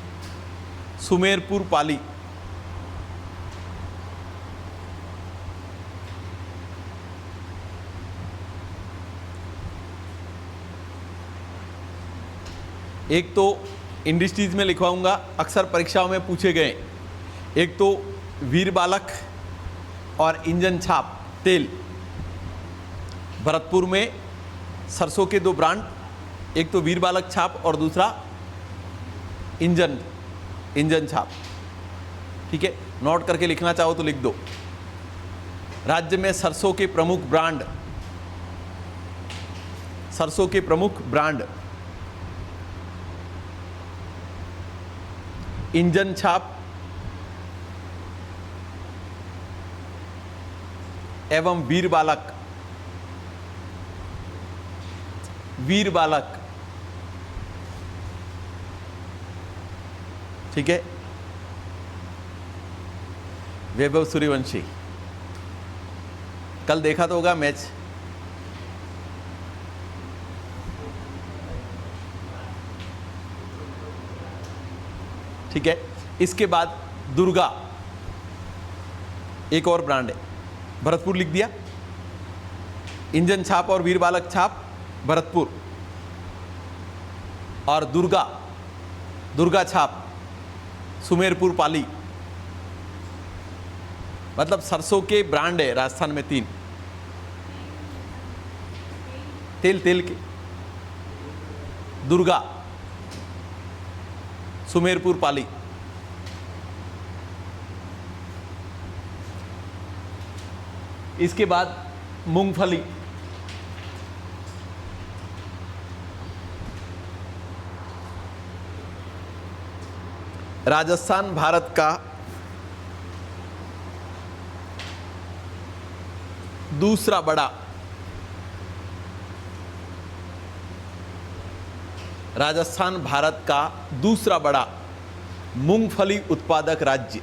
सुमेरपुर पाली। एक तो इंडस्ट्रीज में लिखवाऊंगा, अक्सर परीक्षाओं में पूछे गए। एक तो वीर बालक और इंजन छाप तेल। भरतपुर में सरसों के दो ब्रांड, एक तो वीर बालक छाप और दूसरा इंजन छाप। ठीक है, नोट करके लिखना चाहो तो लिख दो। राज्य में सरसों के प्रमुख ब्रांड, सरसों के प्रमुख ब्रांड इंजन छाप एवं वीर बालक। ठीक है। वैभव सूर्यवंशी, कल देखा तो होगा मैच। ठीक है। इसके बाद दुर्गा, एक और ब्रांड है, भरतपुर लिख दिया। इंजन छाप और वीर बालक छाप भरतपुर, और दुर्गा छाप सुमेरपुर पाली। मतलब सरसों के ब्रांड है राजस्थान में 3। तेल के दुर्गा, सुमेरपुर पाली। इसके बाद मूंगफली। राजस्थान भारत का दूसरा बड़ा, राजस्थान भारत का दूसरा बड़ा मूंगफली उत्पादक राज्य।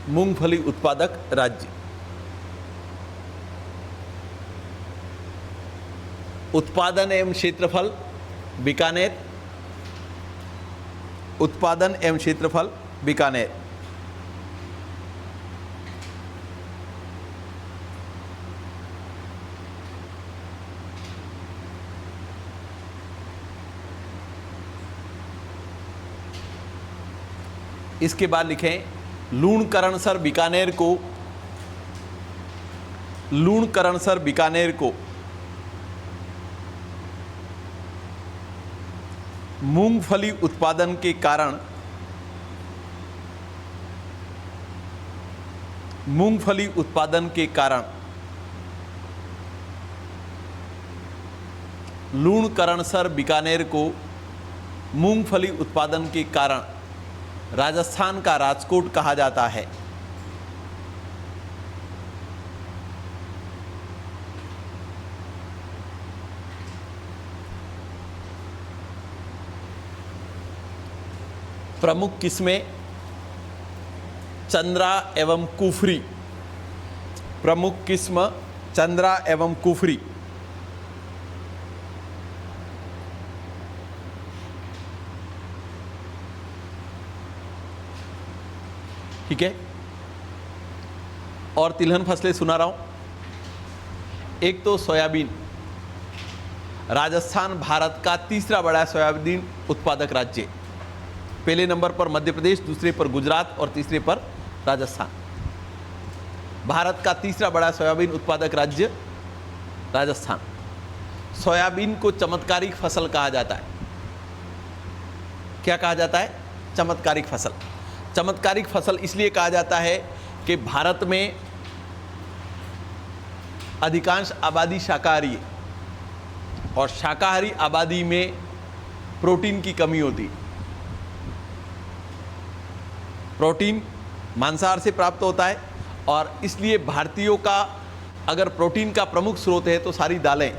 मूंगफली उत्पादक राज्य। उत्पादन एवं क्षेत्रफल बीकानेर। उत्पादन एवं क्षेत्रफल बीकानेर। इसके बाद लिखें लूणकरणसर बीकानेर को, लूणकरणसर बीकानेर को मूंगफली उत्पादन के कारण, मूंगफली उत्पादन के कारण लूणकरणसर बीकानेर को मूंगफली उत्पादन के कारण राजस्थान का राजकोट कहा जाता है। प्रमुख किस्में चंद्रा एवं कुफरी, प्रमुख किस्म चंद्रा एवं कुफरी। ठीक है, और तिलहन फसलें सुना रहा हूं। एक तो सोयाबीन, राजस्थान भारत का तीसरा बड़ा सोयाबीन उत्पादक राज्य। पहले नंबर पर मध्य प्रदेश, दूसरे पर गुजरात और तीसरे पर राजस्थान। भारत का तीसरा बड़ा सोयाबीन उत्पादक राज्य राजस्थान। सोयाबीन को चमत्कारिक फसल कहा जाता है। क्या कहा जाता है? चमत्कारिक फसल। चमत्कारिक फसल इसलिए कहा जाता है कि भारत में अधिकांश आबादी शाकाहारी है और शाकाहारी आबादी में प्रोटीन की कमी होती है। प्रोटीन मांसाहार से प्राप्त होता है और इसलिए भारतीयों का अगर प्रोटीन का प्रमुख स्रोत है तो सारी दालें,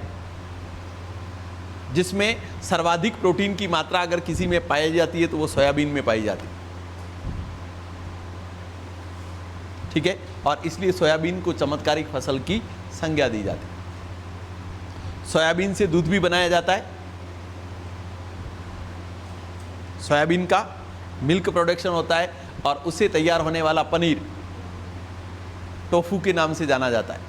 जिसमें सर्वाधिक प्रोटीन की मात्रा अगर किसी में पाई जाती है तो वो सोयाबीन में पाई जाती है। ठीक है, और इसलिए सोयाबीन को चमत्कारिक फसल की संज्ञा दी जाती है। सोयाबीन से दूध भी बनाया जाता है। सोयाबीन का मिल्क प्रोडक्शन होता है और उससे तैयार होने वाला पनीर टोफू के नाम से जाना जाता है।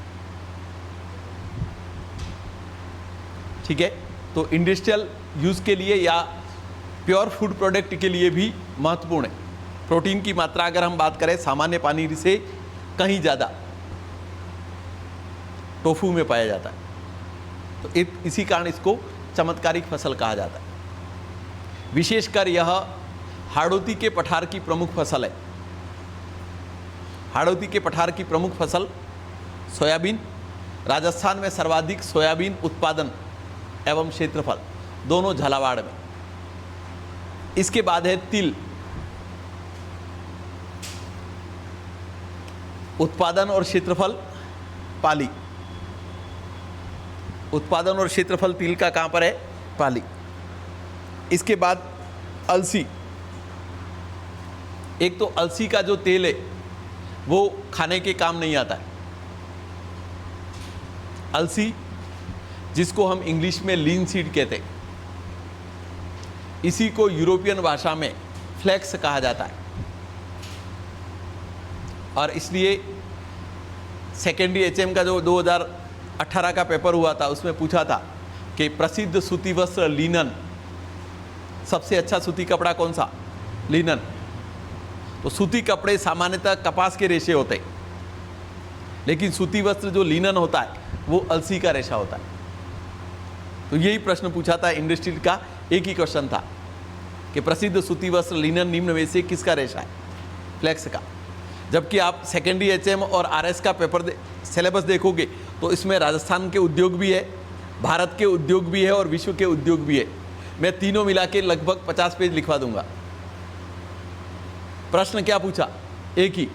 ठीक है, तो इंडस्ट्रियल यूज के लिए या प्योर फूड प्रोडक्ट के लिए भी महत्वपूर्ण है। प्रोटीन की मात्रा अगर हम बात करें सामान्य पनीर से कहीं ज़्यादा टोफू में पाया जाता है, तो इसी कारण इसको चमत्कारिक फसल कहा जाता है। विशेषकर यह हाड़ौती के पठार की प्रमुख फसल है। हाड़ौती के पठार की प्रमुख फसल सोयाबीन। राजस्थान में सर्वाधिक सोयाबीन उत्पादन एवं क्षेत्रफल दोनों झालावाड़ में। इसके बाद है तिल। उत्पादन और क्षेत्रफल पाली। उत्पादन और क्षेत्रफल तिल का कहां पर है? पाली। इसके बाद अलसी। एक तो अलसी का जो तेल है वो खाने के काम नहीं आता है। अलसी, जिसको हम इंग्लिश में लीन सीड कहते हैं, इसी को यूरोपियन भाषा में फ्लैक्स कहा जाता है। और इसलिए सेकेंडरी एचएम का जो 2018 का पेपर हुआ था उसमें पूछा था कि प्रसिद्ध सूती वस्त्र लिनन, सबसे अच्छा सूती कपड़ा कौन सा? लिनन। तो सूती कपड़े सामान्यतः कपास के रेशे होते हैं, लेकिन सूती वस्त्र जो लिनन होता है वो अलसी का रेशा होता है। तो यही प्रश्न पूछा था इंडस्ट्री का, एक ही क्वेश्चन था कि प्रसिद्ध सूती वस्त्र लिनन निम्न में से किसका रेशा है? फ्लेक्स का। जबकि आप सेकेंडरी एचएम और आरएस का पेपर सिलेबस देखोगे तो इसमें राजस्थान के उद्योग भी है, भारत के उद्योग भी है और विश्व के उद्योग भी है। मैं तीनों मिला के लगभग 50 पेज लिखवा दूंगा। प्रश्न क्या पूछा? एक ही,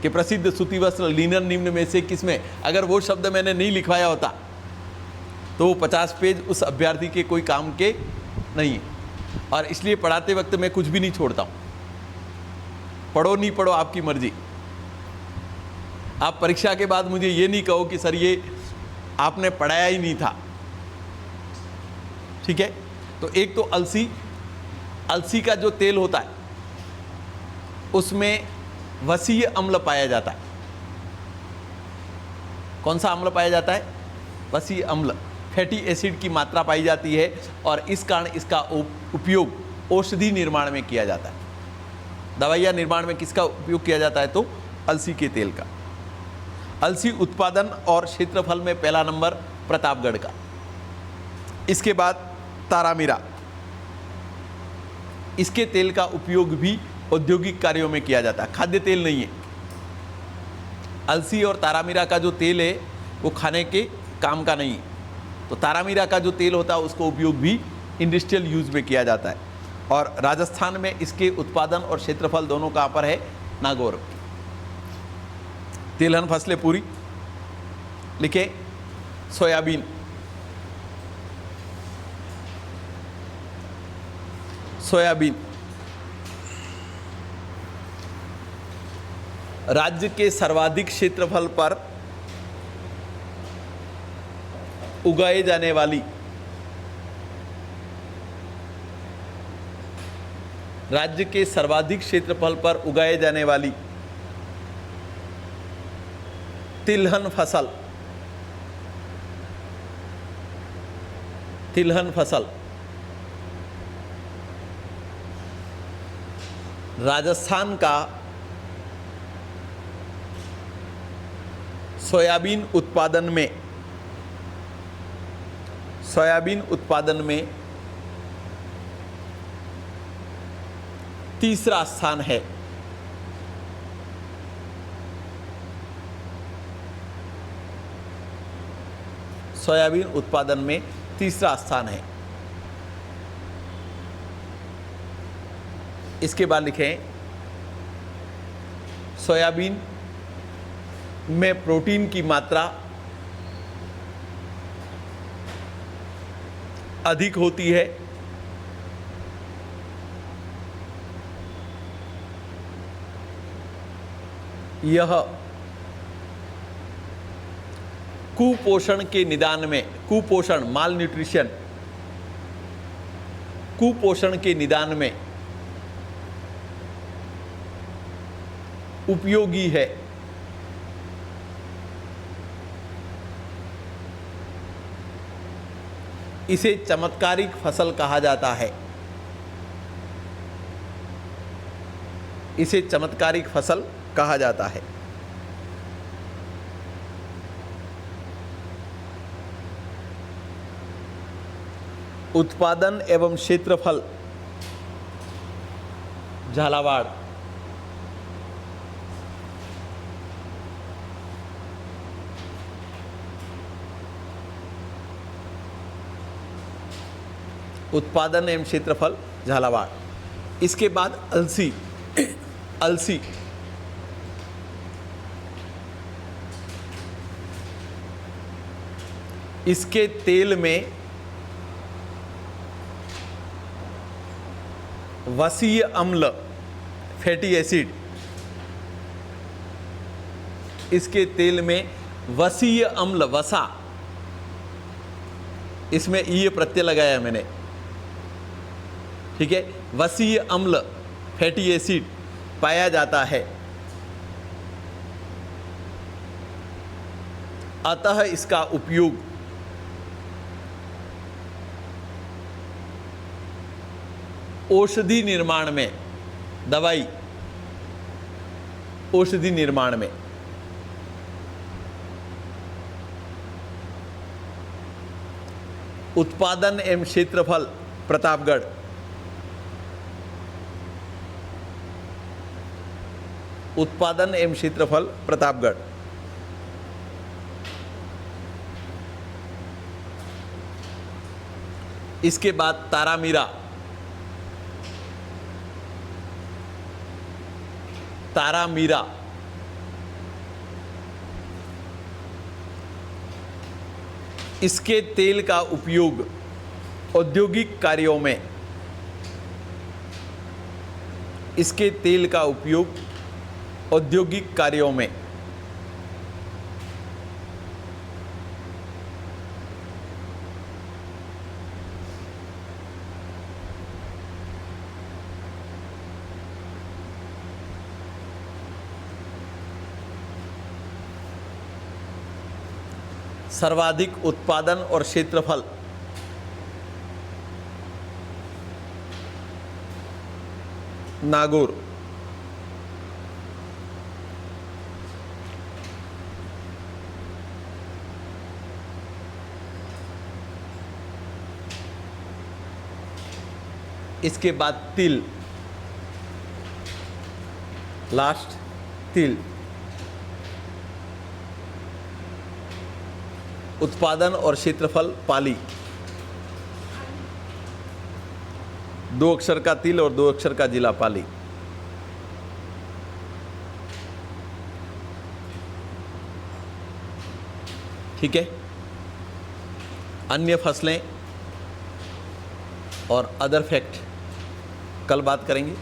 कि प्रसिद्ध सूती वस्त्र लिनन निम्न में से किसमें? अगर वो शब्द मैंने नहीं लिखवाया होता तो वो 50 पेज उस अभ्यर्थी के कोई काम के नहीं है। और इसलिए पढ़ाते वक्त मैं कुछ भी नहीं छोड़ता हूँ। पढ़ो नहीं पढ़ो आपकी मर्जी। आप परीक्षा के बाद मुझे ये नहीं कहो कि सर ये आपने पढ़ाया ही नहीं था। ठीक है, तो एक तो अलसी, अलसी का जो तेल होता है उसमें वसीय अम्ल पाया जाता है। कौन सा अम्ल पाया जाता है? वसीय अम्ल, फैटी एसिड की मात्रा पाई जाती है और इस कारण इसका उपयोग औषधि निर्माण में किया जाता है। दवाइयाँ निर्माण में किसका उपयोग किया जाता है? तो अलसी के तेल का। अलसी उत्पादन और क्षेत्रफल में पहला नंबर प्रतापगढ़ का। इसके बाद तारामीरा, इसके तेल का उपयोग भी औद्योगिक कार्यों में किया जाता है, खाद्य तेल नहीं है। अलसी और तारामीरा का जो तेल है वो खाने के काम का नहीं है, तो तारामीरा का जो तेल होता है उसको उपयोग भी इंडस्ट्रियल यूज में किया जाता है। और राजस्थान में इसके उत्पादन और क्षेत्रफल दोनों कहाँ पर है? नागौर। तिलहन फसलें पूरी लिखे। सोयाबीन, सोयाबीन राज्य के सर्वाधिक क्षेत्रफल पर उगाए जाने वाली, राज्य के सर्वाधिक क्षेत्रफल पर उगाए जाने वाली तिलहन फसल, तिलहन फसल राजस्थान का सोयाबीन उत्पादन में, सोयाबीन उत्पादन में तीसरा स्थान है। सोयाबीन उत्पादन में तीसरा स्थान है। इसके बाद लिखें सोयाबीन में प्रोटीन की मात्रा अधिक होती है। यह कुपोषण के निदान में, कुपोषण माल न्यूट्रिशन, कुपोषण के निदान में उपयोगी है। इसे चमत्कारिक फसल कहा जाता है। इसे चमत्कारिक फसल कहा जाता है। उत्पादन एवं क्षेत्रफल झालावाड़, उत्पादन एवं क्षेत्रफल झालावाड़। इसके बाद अलसी, अलसी इसके तेल में वसीय अम्ल, फैटी एसिड, इसके तेल में वसीय अम्ल, वसा, इसमें ई प्रत्यय लगाया है मैंने, ठीक है। वसीय अम्ल, फैटी एसिड पाया जाता है। अतः इसका उपयोग औषधि निर्माण में, दवाई, औषधि निर्माण में, उत्पादन एवं क्षेत्रफल प्रतापगढ़, उत्पादन एवं क्षेत्रफल प्रतापगढ़। इसके बाद तारामीरा, तारामीरा इसके तेल का उपयोग औद्योगिक कार्यों में, इसके तेल का उपयोग औद्योगिक कार्यों में, सर्वाधिक उत्पादन और क्षेत्रफल नागौर, इसके बाद तिल, लास्ट तिल। उत्पादन और क्षेत्रफल पाली, 2 अक्षर का तिल और 2 अक्षर का जिला पाली। ठीक है, अन्य फसलें और अदर फैक्ट कल बात करेंगे।